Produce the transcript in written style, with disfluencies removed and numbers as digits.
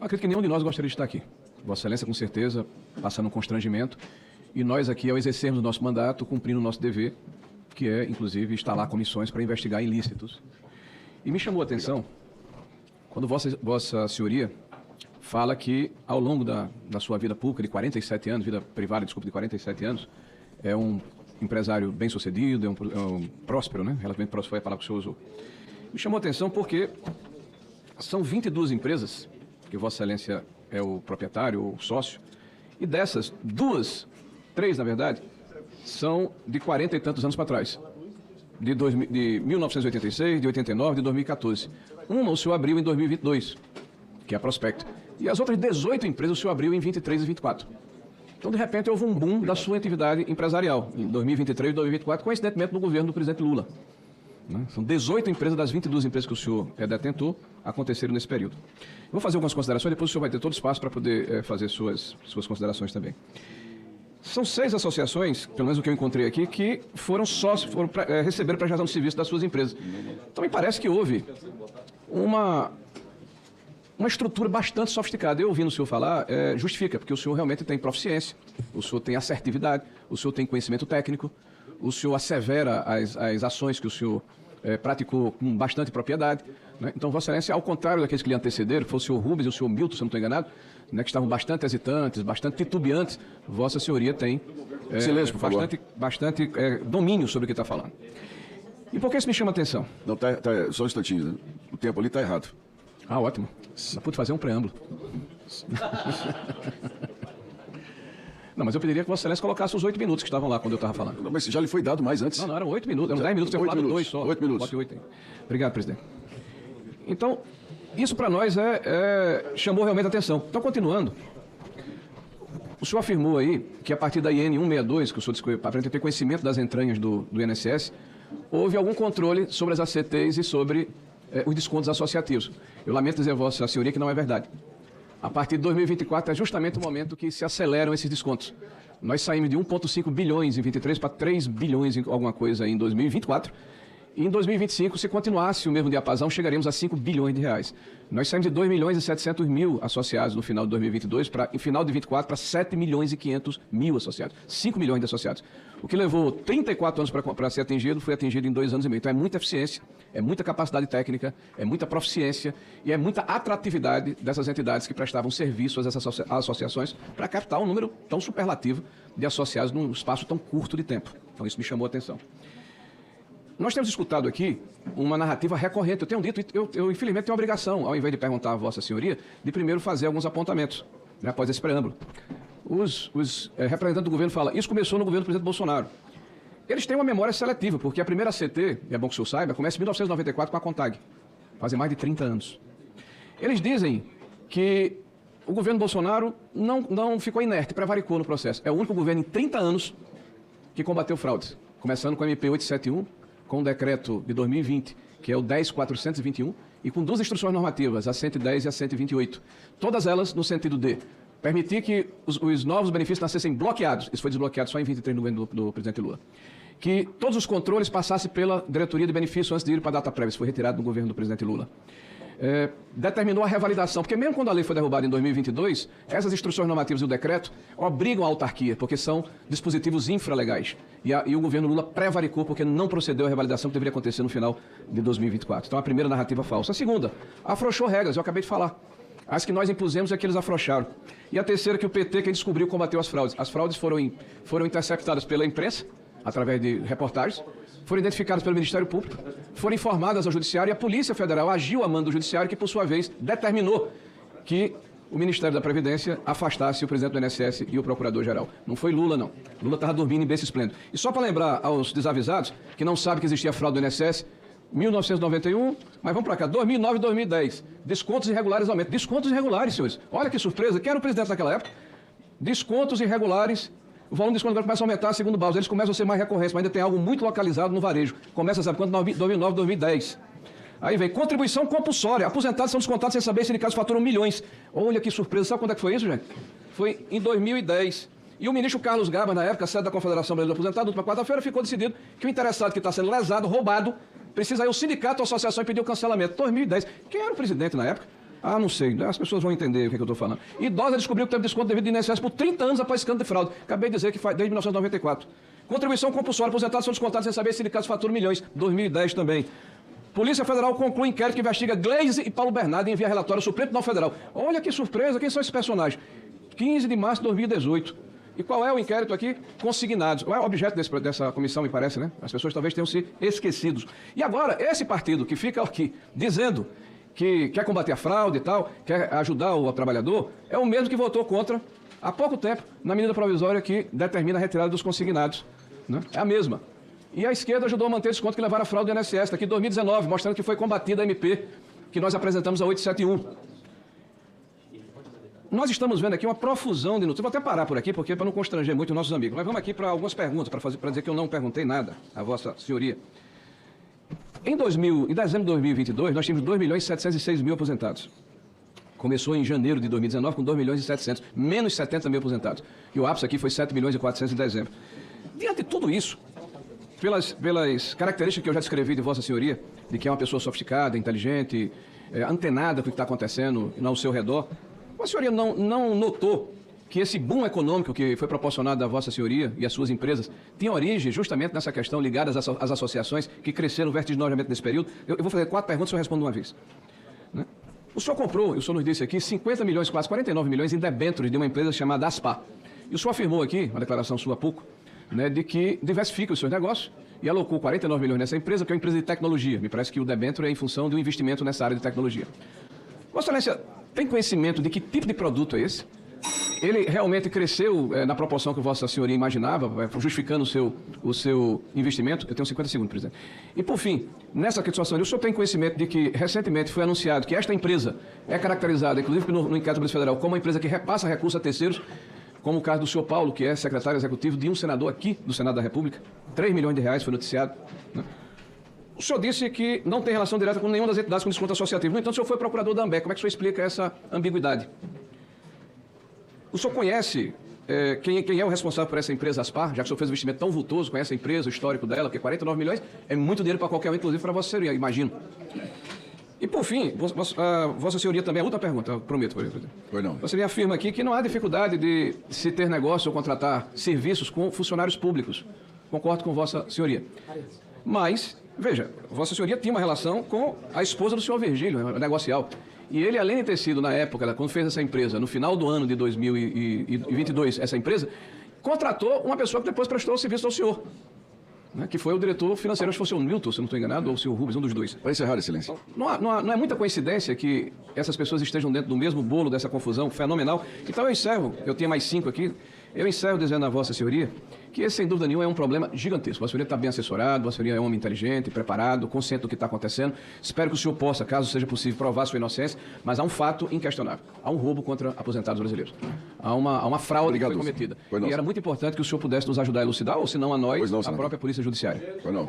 acredito que nenhum de nós gostaria de estar aqui. Vossa Excelência, com certeza, passando um constrangimento. E nós aqui, ao exercermos o nosso mandato, cumprindo o nosso dever, que é, inclusive, instalar comissões para investigar ilícitos. E me chamou a atenção quando Vossa Senhoria fala que, ao longo da sua vida pública, de 47 anos, vida privada, desculpa, de 47 anos, é um empresário bem-sucedido, é um próspero, né? Relativamente próspero foi a palavra que o senhor usou. Me chamou a atenção porque são 22 empresas, que Vossa Excelência é o proprietário ou sócio, e dessas, três, na verdade, são de 40 e tantos anos para trás. De 1986, de 89, de 2014. Uma o senhor abriu em 2022, que é a Prospecto. E as outras 18 empresas o senhor abriu em 23 e 24. Então, de repente, houve um boom da sua atividade empresarial, em 2023 e 2024, coincidentemente no governo do presidente Lula. São 18 empresas das 22 empresas que o senhor é detentor, aconteceram nesse período. Eu vou fazer algumas considerações, depois o senhor vai ter todo o espaço para poder fazer suas considerações também. São 6 associações, pelo menos o que eu encontrei aqui, que foram sócios, receberam prestação de serviço das suas empresas. Então, me parece que houve uma estrutura bastante sofisticada. Eu ouvindo o senhor falar, justifica, porque o senhor realmente tem proficiência, o senhor tem assertividade, o senhor tem conhecimento técnico, o senhor assevera as ações que o senhor praticou com bastante propriedade. Né? Então, Vossa Excelência, ao contrário daqueles que lhe antecederam, que foi o senhor Rubens e o senhor Milton, se eu não estou enganado, né, que estavam bastante hesitantes, bastante titubeantes, Vossa Senhoria tem silêncio, por favor. bastante domínio sobre o que está falando. E por que isso me chama a atenção? Não, só um instantinho, né? O tempo ali está errado. Ah, ótimo. Eu pude fazer um preâmbulo. Não, mas eu pediria que Vossa Excelência colocasse os 8 minutos que estavam lá quando eu estava falando. Não, mas já lhe foi dado mais antes. Não, eram 8 minutos. Eram 10 minutos, eu tinha falado 2 só. 8 minutos. Bote 8 aí. Obrigado, presidente. Então, isso para nós chamou realmente a atenção. Então, continuando, o senhor afirmou aí que a partir da IN 162, que o senhor aparenta ter conhecimento das entranhas do INSS, houve algum controle sobre as ACTs e sobre os descontos associativos. Eu lamento dizer a Vossa Senhoria que não é verdade. A partir de 2024 é justamente o momento que se aceleram esses descontos. Nós saímos de 1,5 bilhões em 23 para 3 bilhões em alguma coisa em 2024. E em 2025, se continuasse o mesmo diapasão, chegaremos a 5 bilhões de reais. Nós saímos de 2 milhões e 700 mil associados no final de 2022, em final de 24 para 7 milhões e 500 mil associados. 5 milhões de associados. O que levou 34 anos para ser atingido, foi atingido em 2 anos e meio. Então é muita eficiência, é muita capacidade técnica, é muita proficiência e é muita atratividade dessas entidades que prestavam serviço a essas associações para captar um número tão superlativo de associados num espaço tão curto de tempo. Então isso me chamou a atenção. Nós temos escutado aqui uma narrativa recorrente. Eu tenho dito, eu infelizmente tenho a obrigação, ao invés de perguntar a Vossa Senhoria, de primeiro fazer alguns apontamentos, né, após esse preâmbulo. Os representantes do governo falam, isso começou no governo do presidente Bolsonaro. Eles têm uma memória seletiva, porque a primeira CT, e é bom que o senhor saiba, começa em 1994 com a CONTAG, fazem mais de 30 anos. Eles dizem que o governo Bolsonaro não ficou inerte, prevaricou no processo. É o único governo em 30 anos que combateu fraudes, começando com a MP 871, com o decreto de 2020, que é o 10.421, e com 2 instruções normativas, a 110 e a 128. Todas elas no sentido de permitir que os novos benefícios nascessem bloqueados. Isso foi desbloqueado só em 23 no governo do presidente Lula. Que todos os controles passassem pela diretoria de benefícios antes de ir para a data prévia. Isso foi retirado do governo do presidente Lula. Determinou a revalidação, porque mesmo quando a lei foi derrubada em 2022, essas instruções normativas e o decreto obrigam a autarquia, porque são dispositivos infralegais. E o governo Lula prevaricou porque não procedeu à revalidação que deveria acontecer no final de 2024. Então, a primeira narrativa falsa. A segunda, afrouxou regras, eu acabei de falar. As que nós impusemos é que eles afrouxaram. E a terceira, que o PT, quem descobriu, combateu as fraudes. As fraudes foram interceptadas pela imprensa, através de reportagens, foram identificadas pelo Ministério Público, foram informadas ao Judiciário e a Polícia Federal agiu a mando do Judiciário, que, por sua vez, determinou que o Ministério da Previdência afastasse o presidente do INSS e o Procurador-Geral. Não foi Lula, não. Lula estava dormindo em berço esplêndido. E só para lembrar aos desavisados, que não sabem que existia fraude do INSS, 1991, mas vamos para cá, 2009 e 2010. Descontos irregulares aumentam. Descontos irregulares, senhores. Olha que surpresa. Quem era o presidente naquela época? Descontos irregulares. O volume de desconto agora começa a aumentar, segundo o Baus. Eles começam a ser mais recorrentes, mas ainda tem algo muito localizado no varejo. Começa, sabe quanto? 2009, 2010. Aí vem contribuição compulsória. Aposentados são descontados sem saber se sindicatos faturam milhões. Olha que surpresa. Sabe quando é que foi isso, gente? Foi em 2010. E o ministro Carlos Gabas, na época, sede da Confederação Brasileira dos Aposentados, na última quarta-feira, ficou decidido que o interessado que está sendo lesado, roubado, precisa ir ao sindicato, à associação e pedir o cancelamento. 2010. Quem era o presidente na época? Ah, não sei, as pessoas vão entender o que eu estou falando. Idosa descobriu que teve desconto devido do INSS por 30 anos após escândalo de fraude. Acabei de dizer que faz desde 1994. Contribuição compulsória, aposentados são descontados sem saber se sindicatos faturam milhões. 2010 também. Polícia Federal conclui inquérito que investiga Gleisi e Paulo Bernardo e envia relatório ao Supremo Tribunal Federal. Olha que surpresa, quem são esses personagens? 15 de março de 2018. E qual é o inquérito aqui? Consignados. Qual é o objeto dessa comissão, me parece, né? As pessoas talvez tenham se esquecidos. E agora, esse partido que fica aqui dizendo que quer combater a fraude e tal, quer ajudar o trabalhador, é o mesmo que votou contra, há pouco tempo, na medida provisória que determina a retirada dos consignados. Né? É a mesma. E a esquerda ajudou a manter desconto que levaram a fraude do INSS, está aqui em 2019, mostrando que foi combatida a MP, que nós apresentamos a 871. Nós estamos vendo aqui uma profusão de notícias. Vou até parar por aqui, porque para não constranger muito os nossos amigos. Mas vamos aqui para algumas perguntas, para dizer que eu não perguntei nada à Vossa Senhoria. Em dezembro de 2022, nós tínhamos 2.706.000 aposentados. Começou em janeiro de 2019 com 2.700.000, menos 70 mil aposentados. E o ápice aqui foi 7.400.000 em dezembro. Diante de tudo isso, pelas características que eu já descrevi de Vossa Senhoria, de que é uma pessoa sofisticada, inteligente, antenada com o que está acontecendo ao seu redor, Vossa Senhoria não notou que esse boom econômico que foi proporcionado a Vossa Senhoria e às suas empresas tinha origem justamente nessa questão ligada às associações que cresceram vertiginosamente nesse período? Eu vou fazer 4 perguntas e eu respondo uma vez. Né? O senhor comprou, o senhor nos disse aqui, 50 milhões, quase 49 milhões em debêntures de uma empresa chamada Aspar. E o senhor afirmou aqui, uma declaração sua há pouco, né, de que diversifica os seus negócios e alocou 49 milhões nessa empresa, que é uma empresa de tecnologia. Me parece que o debênture é em função de um investimento nessa área de tecnologia. Vossa Excelência tem conhecimento de que tipo de produto é esse? Ele realmente cresceu na proporção que Vossa Senhoria imaginava, justificando o seu investimento? Eu tenho 50 segundos, presidente. E, por fim, nessa situação, o senhor tem conhecimento de que recentemente foi anunciado que esta empresa é caracterizada, inclusive no inquérito da Polícia Federal, como uma empresa que repassa recursos a terceiros, como o caso do senhor Paulo, que é secretário executivo de um senador aqui do Senado da República. 3 milhões de reais foi noticiado. Né? O senhor disse que não tem relação direta com nenhuma das entidades com desconto associativo. No entanto, o senhor foi procurador da ANBEC. Como é que o senhor explica essa ambiguidade? O senhor conhece quem é o responsável por essa empresa Aspar, já que o senhor fez um investimento tão vultoso, conhece a empresa, o histórico dela, porque 49 milhões é muito dinheiro para qualquer um, inclusive para Vossa Senhoria, imagino. E, por fim, Vossa Senhoria também, a outra pergunta, eu prometo, presidente. Pois não. Vossa Senhoria afirma aqui que não há dificuldade de se ter negócio ou contratar serviços com funcionários públicos. Concordo com Vossa Senhoria. Mas, veja, Vossa Senhoria tinha uma relação com a esposa do senhor Virgílio, negocial. E ele, além de ter sido, na época, quando fez essa empresa, no final do ano de 2022, essa empresa, contratou uma pessoa que depois prestou o serviço ao senhor, né, que foi o diretor financeiro, acho que foi o senhor Milton, se eu não estou enganado, ou o senhor Rubens, um dos dois. Para encerrar, excelência. Não é muita coincidência que essas pessoas estejam dentro do mesmo bolo dessa confusão fenomenal. Então eu encerro, eu tinha mais 5 aqui, eu encerro dizendo a Vossa Senhoria que esse, sem dúvida nenhuma, é um problema gigantesco. Vossa Senhoria está bem assessorado, Vossa Senhoria é um homem inteligente, preparado, consciente do que está acontecendo. Espero que o senhor possa, caso seja possível, provar sua inocência, mas há um fato inquestionável. Há um roubo contra aposentados brasileiros. Há uma fraude. Obrigado, que foi cometida. E era muito importante que o senhor pudesse nos ajudar a elucidar, ou se não a nós, a própria Polícia Judiciária. Pois não.